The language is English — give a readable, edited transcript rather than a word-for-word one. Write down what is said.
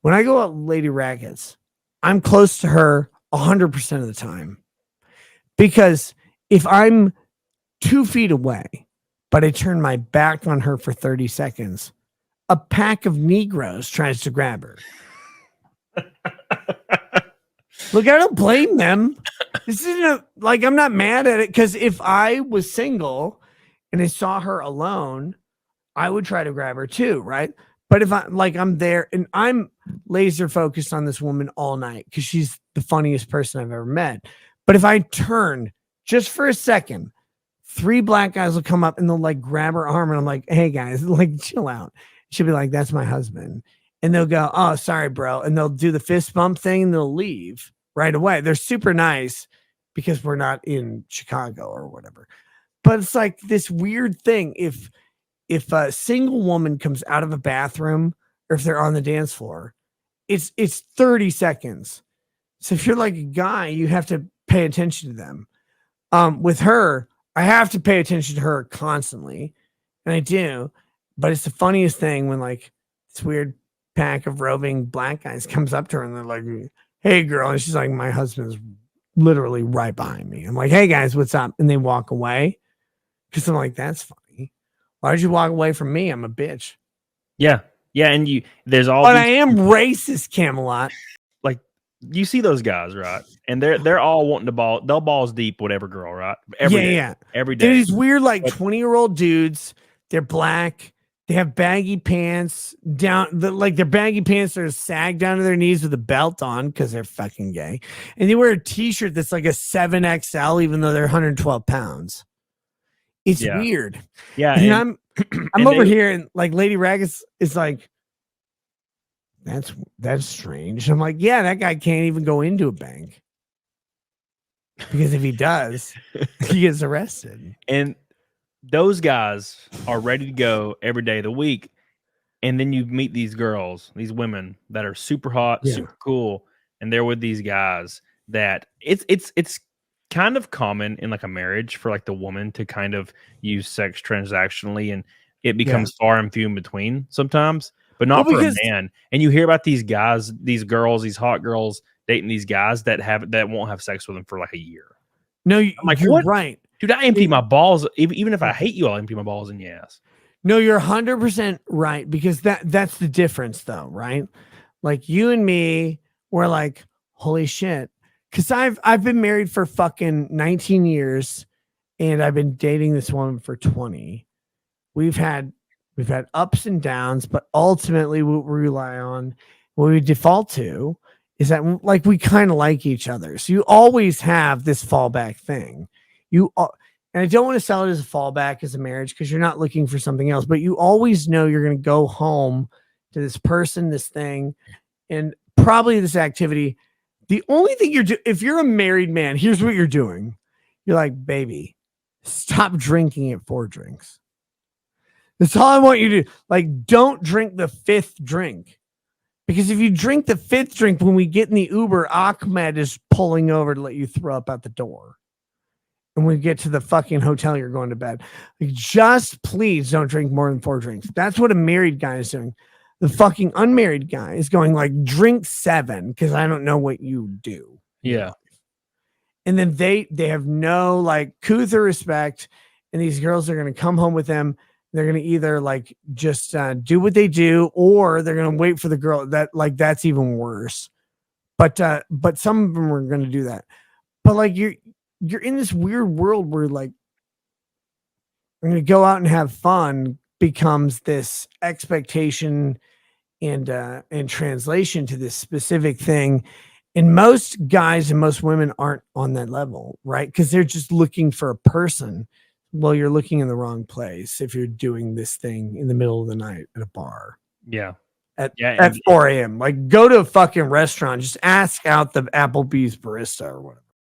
When I go out with Lady Rackets, I'm close to her 100% of the time. Because if I'm 2 feet away, but I turn my back on her for 30 seconds, a pack of Negroes tries to grab her. Look, I don't blame them. This isn't I'm not mad at it, because if I was single and I saw her alone, I would try to grab her too, right? But if I'm there and I'm laser focused on this woman all night because she's the funniest person I've ever met. But if I turn just for a second, 3 black guys will come up and they'll like grab her arm and I'm like, hey guys, like chill out. She'll be like, that's my husband. And they'll go, oh, sorry, bro. And they'll do the fist bump thing and they'll leave right away. They're super nice because we're not in Chicago or whatever. But it's like this weird thing. If a single woman comes out of a bathroom or if they're on the dance floor, it's 30 seconds. So if you're like a guy, you have to pay attention to them. With her, I have to pay attention to her constantly. And I do. But it's the funniest thing when like this weird pack of roving black guys comes up to her and they're like, hey girl. And she's like, my husband's literally right behind me. I'm like, hey guys, what's up? And they walk away. Cause I'm like, that's funny. Why did you walk away from me? I'm a bitch. Yeah. Yeah. And there's all, but I am racist, Camelot. Like you see those guys, right? And they're all wanting to they'll balls deep, whatever girl, right? Every day. Every day. They're these weird, like 20-year-old dudes. They're black. They have baggy pants down, their baggy pants are sagged down to their knees with a belt on because they're fucking gay. And they wear a t-shirt that's like a 7XL, even though they're 112 pounds. It's weird. Yeah. And I'm over here and like Lady Raggers is like, that's strange. I'm like, yeah, that guy can't even go into a bank. Because if he does, he gets arrested. And those guys are ready to go every day of the week. And then you meet these girls, these women that are super hot, super cool. And they're with these guys that it's kind of common in like a marriage for like the woman to kind of use sex transactionally, and it becomes far and few in between sometimes, but not for a man. And you hear about these guys, these girls, these hot girls dating these guys that won't have sex with them for like a year. No, I'm like, you're right. Dude, I empty my balls. Even if I hate you, I'll empty my balls in your ass. No, you're 100% right, because that's the difference though, right? Like you and me, we're like, holy shit. Cause I've been married for fucking 19 years and I've been dating this woman for 20. We've had ups and downs, but ultimately what we rely on, what we default to is that like we kind of like each other. So you always have this fallback thing. And I don't want to sell it as a fallback as a marriage because you're not looking for something else, but you always know you're going to go home to this person, this thing, and probably this activity. The only thing if you're a married man, here's what you're doing. You're like, baby, stop drinking at 4 drinks. That's all I want you to do. Like, don't drink the 5th drink. Because if you drink the 5th drink, when we get in the Uber, Ahmed is pulling over to let you throw up at the door. And when we get to the fucking hotel, you're going to bed. Like, just please don't drink more than 4 drinks. That's what a married guy is doing. The fucking unmarried guy is going like, drink 7 because I don't know what you do. Yeah. And then they have no like couth or respect. And these girls are going to come home with them. They're going to either like just do what they do, or they're going to wait for the girl. That's even worse. But some of them are going to do that. But like you're in this weird world where like I'm going to go out and have fun becomes this expectation and translation to this specific thing. And most guys and most women aren't on that level, right? Because they're just looking for a person. Well, you're looking in the wrong place if you're doing this thing in the middle of the night at a bar. Yeah. At 4 a.m. Like, go to a fucking restaurant. Just ask out the Applebee's barista or whatever.